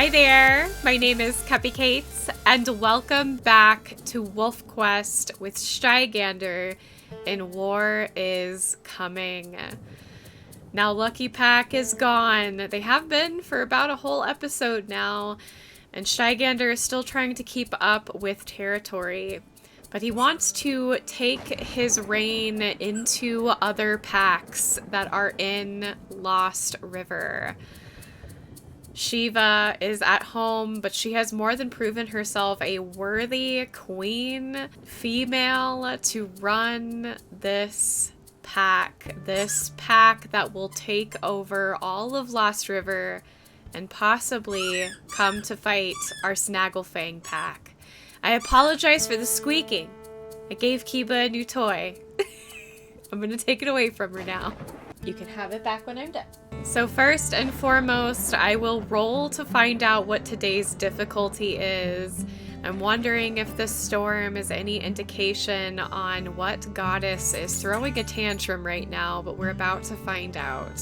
Hi there, my name is Cupicate, and welcome back to WolfQuest with Stigandr in War is Coming. Now Lucky Pack is gone. They have been for about a whole episode now, and Stigandr is still trying to keep up with territory. But he wants to take his reign into other packs that are in Lost River. Shiva is at home, but she has more than proven herself a worthy queen female to run this pack that will take over all of Lost River and possibly come to fight our Snagglefang pack. I apologize for the squeaking. I gave Kiba a new toy. I'm gonna take it away from her now. You can have it back when I'm done. So first and foremost, I will roll to find out what today's difficulty is. I'm wondering if this storm is any indication on what goddess is throwing a tantrum right now, but we're about to find out.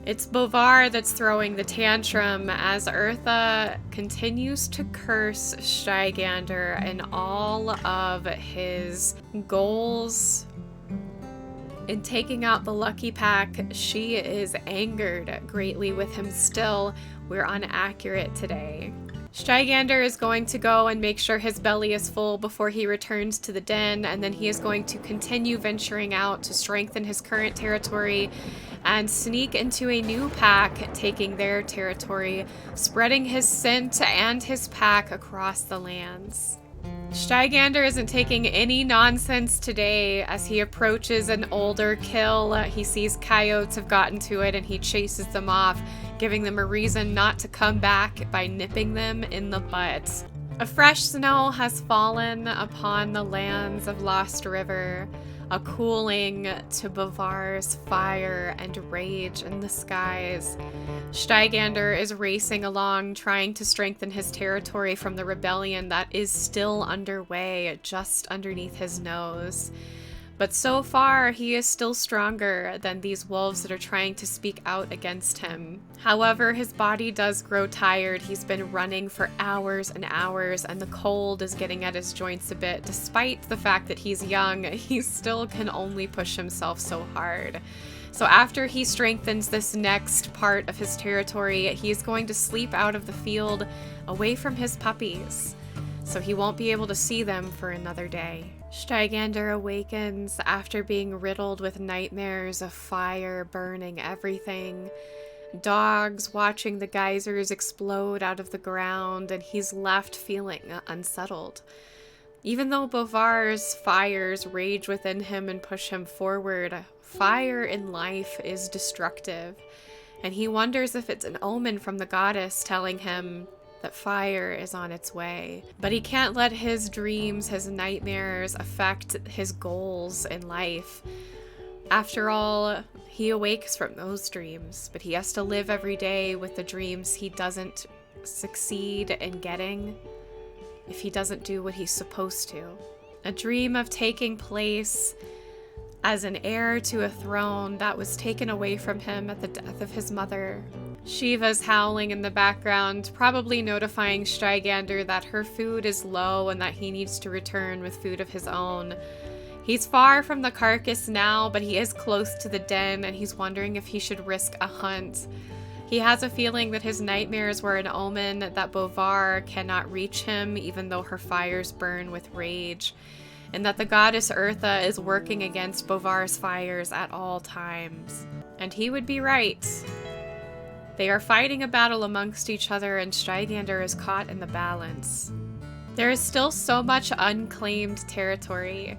It's Bovar that's throwing the tantrum as Eartha continues to curse Stigandr and all of his goals. In taking out the Lucky Pack, she is angered greatly with him still. We're inaccurate today. Stigandr is going to go and make sure his belly is full before he returns to the den, and then he is going to continue venturing out to strengthen his current territory and sneak into a new pack, taking their territory, spreading his scent and his pack across the lands. Stigandr isn't taking any nonsense today as he approaches an older kill. He sees coyotes have gotten to it and he chases them off, giving them a reason not to come back by nipping them in the butt. A fresh snow has fallen upon the lands of Lost River, a cooling to Bovar's fire and rage in the skies. Stigandr is racing along, trying to strengthen his territory from the rebellion that is still underway just underneath his nose. But so far, he is still stronger than these wolves that are trying to speak out against him. However, his body does grow tired. He's been running for hours and hours, and the cold is getting at his joints a bit. Despite the fact that he's young, he still can only push himself so hard. So after he strengthens this next part of his territory, he's going to sleep out of the field away from his puppies, so he won't be able to see them for another day. Stigandr awakens after being riddled with nightmares of fire burning everything, dogs watching the geysers explode out of the ground, and he's left feeling unsettled. Even though Bovar's fires rage within him and push him forward, fire in life is destructive, and he wonders if it's an omen from the goddess telling him that fire is on its way. But he can't let his dreams, his nightmares affect his goals in life. After all, he awakes from those dreams, but he has to live every day with the dreams he doesn't succeed in getting if he doesn't do what he's supposed to. A dream of taking place as an heir to a throne that was taken away from him at the death of his mother. Shiva's howling in the background, probably notifying Stigandr that her food is low and that he needs to return with food of his own. He's far from the carcass now, but he is close to the den, and he's wondering if he should risk a hunt. He has a feeling that his nightmares were an omen that Bovar cannot reach him even though her fires burn with rage, and that the goddess Eartha is working against Bovar's fires at all times. And he would be right. They are fighting a battle amongst each other, and Stigandr is caught in the balance. There is still so much unclaimed territory.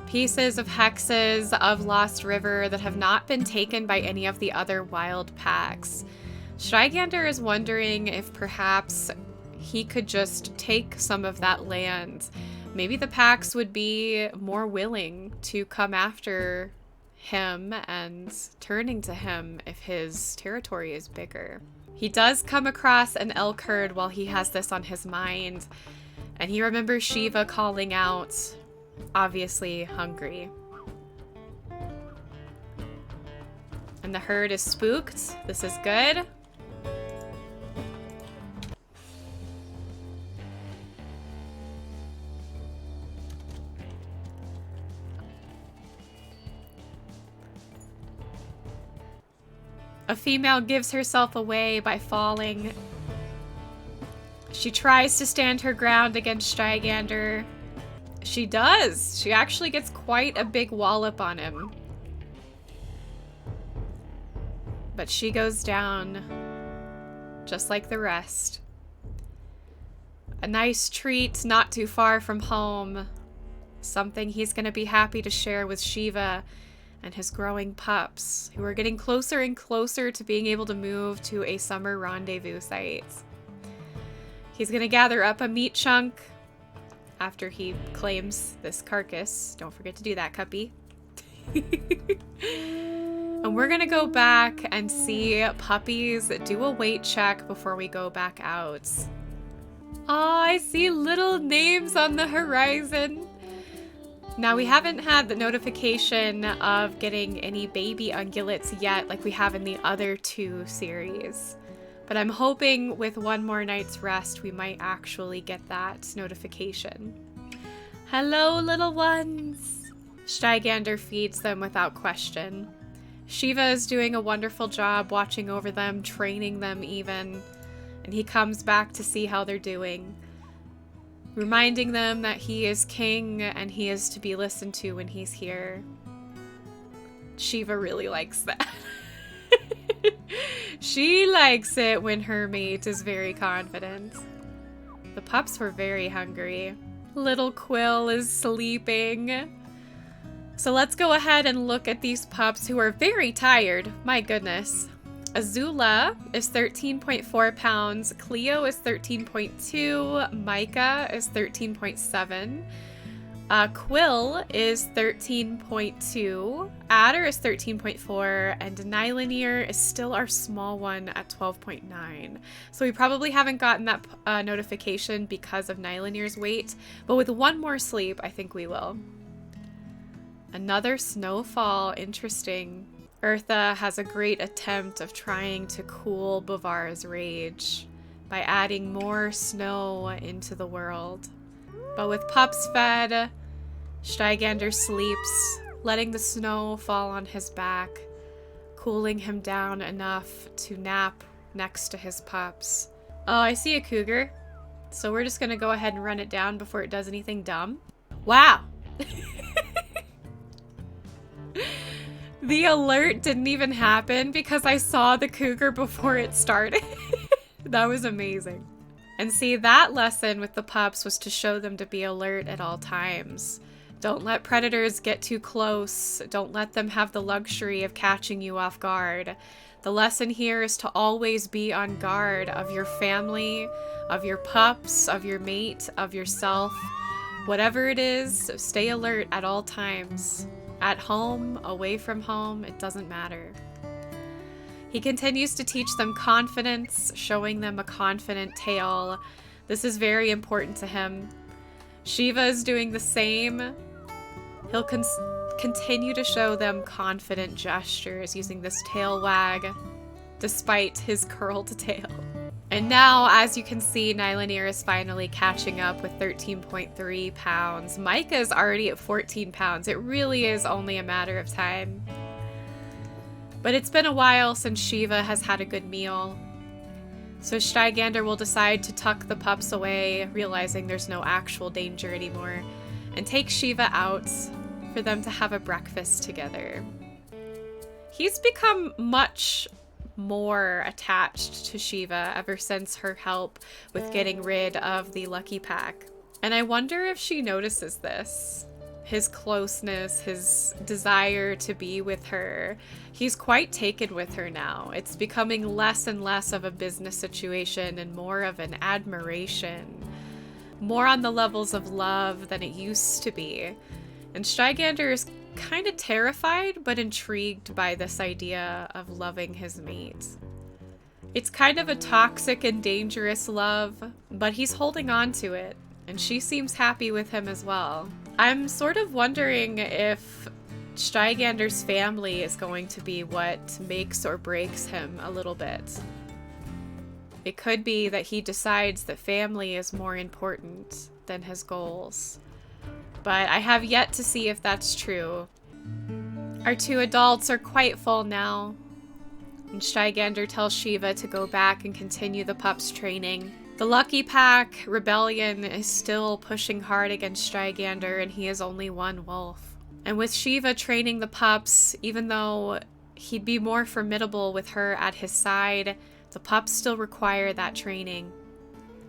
Pieces of hexes of Lost River that have not been taken by any of the other wild packs. Stigandr is wondering if perhaps he could just take some of that land. Maybe the packs would be more willing to come after him and turning to him if his territory is bigger. He does come across an elk herd while he has this on his mind, and he remembers Shiva calling out, obviously hungry. And the herd is spooked. This is good. A female gives herself away by falling. She tries to stand her ground against Stigandr. She does. She actually gets quite a big wallop on him. But she goes down, just like the rest. A nice treat not too far from home. Something he's going to be happy to share with Shiva and his growing pups, who are getting closer and closer to being able to move to a summer rendezvous site. He's going to gather up a meat chunk after he claims this carcass. Don't forget to do that, Cuppy. And we're going to go back and see puppies do a weight check before we go back out. Oh, I see little names on the horizon. Now, we haven't had the notification of getting any baby ungulates yet like we have in the other 2 series. But I'm hoping with one more night's rest, we might actually get that notification. Hello, little ones! Stigandr feeds them without question. Shiva is doing a wonderful job watching over them, training them even. And he comes back to see how they're doing, reminding them that he is king and he is to be listened to when he's here. Shiva really likes that. She likes it when her mate is very confident. The pups were very hungry. Little Quill is sleeping. So let's go ahead and look at these pups who are very tired. My goodness. Azula is 13.4 pounds, Cleo is 13.2, Micah is 13.7, Quill is 13.2, Adder is 13.4, and Nylanir is still our small one at 12.9. So we probably haven't gotten that notification because of Nylanir's weight, but with one more sleep, I think we will. Another snowfall, interesting. Eartha has a great attempt of trying to cool Bavar's rage by adding more snow into the world. But with pups fed, Stigandr sleeps, letting the snow fall on his back, cooling him down enough to nap next to his pups. Oh, I see a cougar. So we're just gonna go ahead and run it down before it does anything dumb. Wow! The alert didn't even happen because I saw the cougar before it started. That was amazing. And see, that lesson with the pups was to show them to be alert at all times. Don't let predators get too close. Don't let them have the luxury of catching you off guard. The lesson here is to always be on guard of your family, of your pups, of your mate, of yourself. Whatever it is, stay alert at all times. At home, away from home, it doesn't matter. He continues to teach them confidence, showing them a confident tail. This is very important to him. Shiva is doing the same. He'll continue to show them confident gestures using this tail wag, despite his curled tail. And now, as you can see, Nylanir is finally catching up with 13.3 pounds. Micah is already at 14 pounds. It really is only a matter of time. But it's been a while since Shiva has had a good meal. So Stigandr will decide to tuck the pups away, realizing there's no actual danger anymore, and take Shiva out for them to have a breakfast together. He's become much more attached to Shiva ever since her help with getting rid of the Lucky Pack. And I wonder if she notices this. His closeness, his desire to be with her. He's quite taken with her now. It's becoming less and less of a business situation and more of an admiration. More on the levels of love than it used to be. And Stigandr is kind of terrified but intrigued by this idea of loving his mate. It's kind of a toxic and dangerous love, but he's holding on to it, and she seems happy with him as well. I'm sort of wondering if Stigandr's family is going to be what makes or breaks him a little bit. It could be that he decides that family is more important than his goals. But I have yet to see if that's true. Our 2 adults are quite full now. And Stigandr tells Shiva to go back and continue the pups' training. The Lucky Pack rebellion is still pushing hard against Stigandr, and he is only one wolf. And with Shiva training the pups, even though he'd be more formidable with her at his side, the pups still require that training.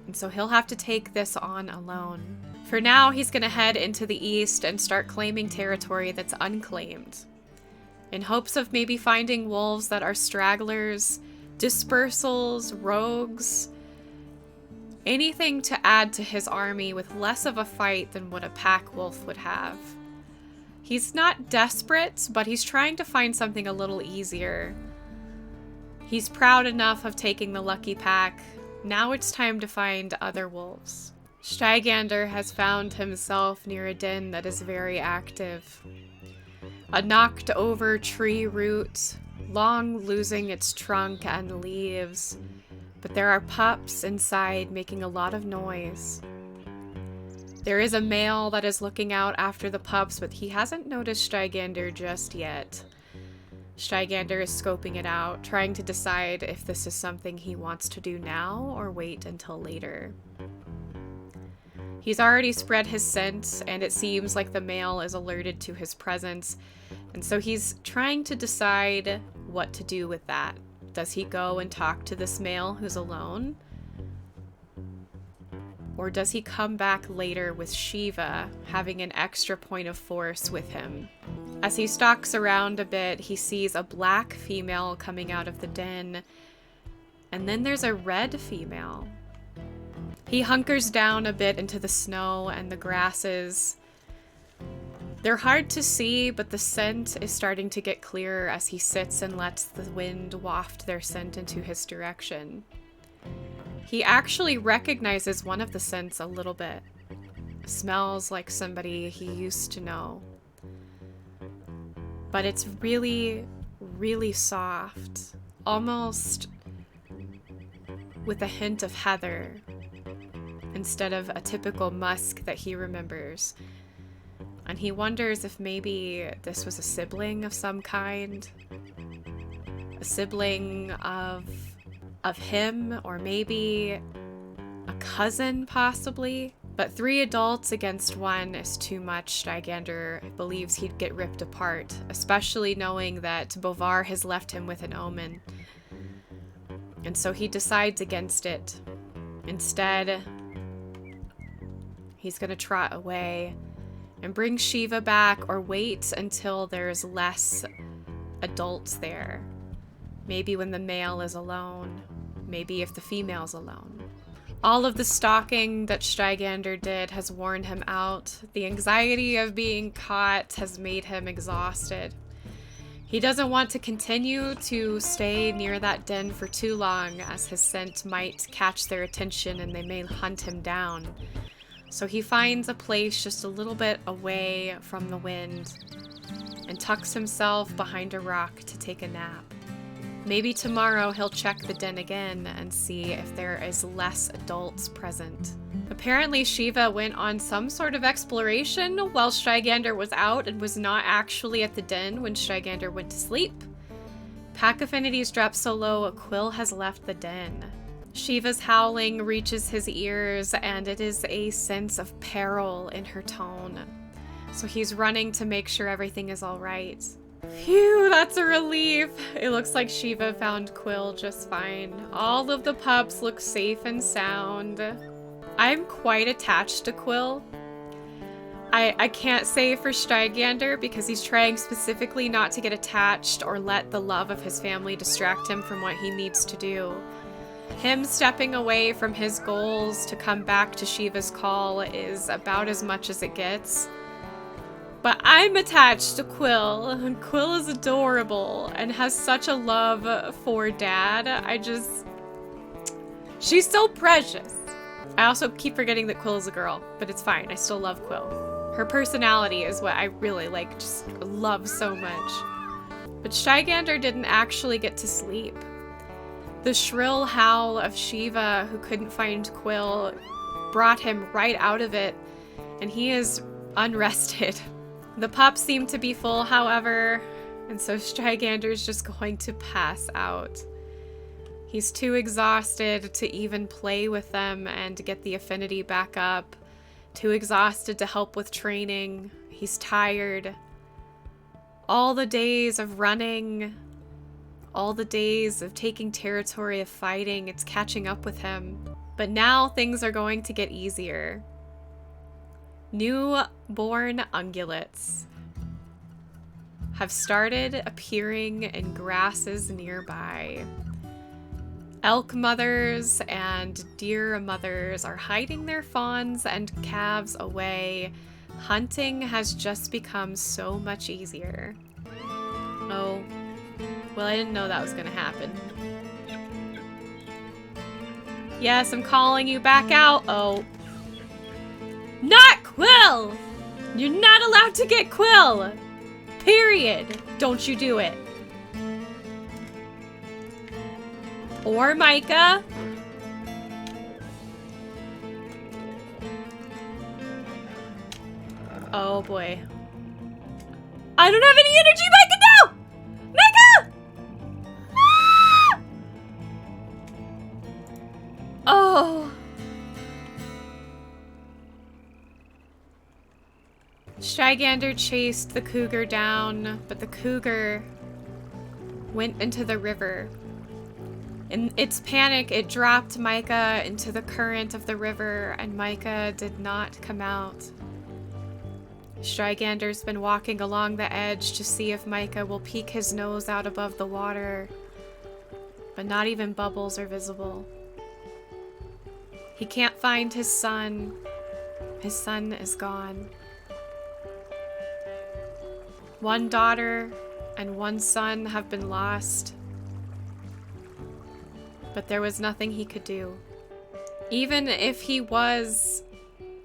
And so he'll have to take this on alone. For now, he's going to head into the east and start claiming territory that's unclaimed, in hopes of maybe finding wolves that are stragglers, dispersals, rogues, anything to add to his army with less of a fight than what a pack wolf would have. He's not desperate, but he's trying to find something a little easier. He's proud enough of taking the Lucky Pack. Now it's time to find other wolves. Stigandr has found himself near a den that is very active. A knocked over tree root, long losing its trunk and leaves, but there are pups inside making a lot of noise. There is a male that is looking out after the pups, but he hasn't noticed Stigandr just yet. Stigandr is scoping it out, trying to decide if this is something he wants to do now or wait until later. He's already spread his scent, and it seems like the male is alerted to his presence, and so he's trying to decide what to do with that. Does he go and talk to this male who's alone? Or does he come back later with Shiva, having an extra point of force with him? As he stalks around a bit, he sees a black female coming out of the den, and then there's a red female. He hunkers down a bit into the snow and the grasses. They're hard to see, but the scent is starting to get clearer as he sits and lets the wind waft their scent into his direction. He actually recognizes one of the scents a little bit. Smells like somebody he used to know. But it's really, really soft. Almost with a hint of heather, instead of a typical musk that he remembers. And he wonders if maybe this was a sibling of some kind. A sibling of him, or maybe a cousin, possibly. But 3 adults against 1 is too much. Stigandr believes he'd get ripped apart, especially knowing that Bovar has left him with an omen. And so he decides against it. Instead, he's gonna trot away and bring Shiva back, or wait until there's less adults there. Maybe when the male is alone. Maybe if the female's alone. All of the stalking that Stigandr did has worn him out. The anxiety of being caught has made him exhausted. He doesn't want to continue to stay near that den for too long, as his scent might catch their attention and they may hunt him down. So he finds a place just a little bit away from the wind and tucks himself behind a rock to take a nap. Maybe tomorrow he'll check the den again and see if there is less adults present. Apparently Shiva went on some sort of exploration while Stigandr was out and was not actually at the den when Stigandr went to sleep. Pack affinities drop so low, a quill has left the den. Shiva's howling reaches his ears, and it is a sense of peril in her tone. So he's running to make sure everything is all right. Phew, that's a relief. It looks like Shiva found Quill just fine. All of the pups look safe and sound. I'm quite attached to Quill. I can't say for Stigandr because he's trying specifically not to get attached or let the love of his family distract him from what he needs to do. Him stepping away from his goals to come back to Shiva's call is about as much as it gets. But I'm attached to Quill, and Quill is adorable and has such a love for Dad. She's so precious. I also keep forgetting that Quill is a girl, but it's fine. I still love Quill. Her personality is what I really just love so much. But Stigandr didn't actually get to sleep. The shrill howl of Shiva, who couldn't find Quill, brought him right out of it, and he is unrested. The pups seem to be full, however. And so Stygander's just going to pass out. He's too exhausted to even play with them and to get the affinity back up. Too exhausted to help with training. He's tired. All the days of running, all the days of taking territory, of fighting, it's catching up with him. But now things are going to get easier. Newborn ungulates have started appearing in grasses nearby. Elk mothers and deer mothers are hiding their fawns and calves away. Hunting has just become so much easier. Oh, well, I didn't know that was gonna happen. Yes, I'm calling you back out. Oh. Not Quill! You're not allowed to get Quill! Period. Don't you do it. Or Micah. Oh boy. I don't have any energy, Micah, no! Micah! Ah! Oh. Stygander chased the cougar down, but the cougar went into the river. In its panic, it dropped Micah into the current of the river, and Micah did not come out. Stygander's been walking along the edge to see if Micah will peek his nose out above the water, but not even bubbles are visible. He can't find his son. His son is gone. One daughter and one son have been lost, but there was nothing he could do. Even if he was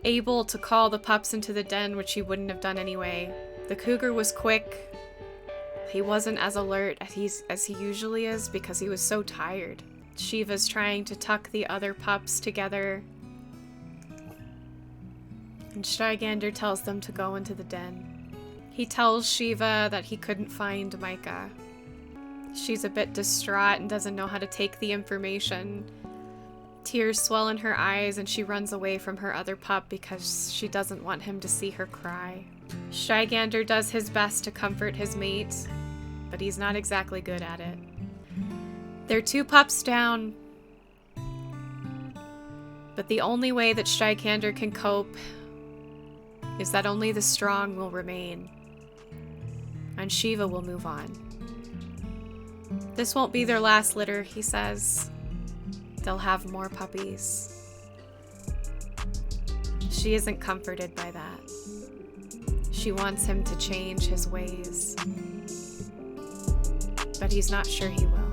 able to call the pups into the den, which he wouldn't have done anyway, the cougar was quick. He wasn't as alert as he usually is because he was so tired. Shiva's trying to tuck the other pups together, and Stygander tells them to go into the den. He tells Shiva that he couldn't find Micah. She's a bit distraught and doesn't know how to take the information. Tears swell in her eyes and she runs away from her other pup because she doesn't want him to see her cry. Stygander does his best to comfort his mate, but he's not exactly good at it. They're 2 pups down, but the only way that Stygander can cope is that only the strong will remain, and Shiva will move on. This won't be their last litter, he says. They'll have more puppies. She isn't comforted by that. She wants him to change his ways, but he's not sure he will.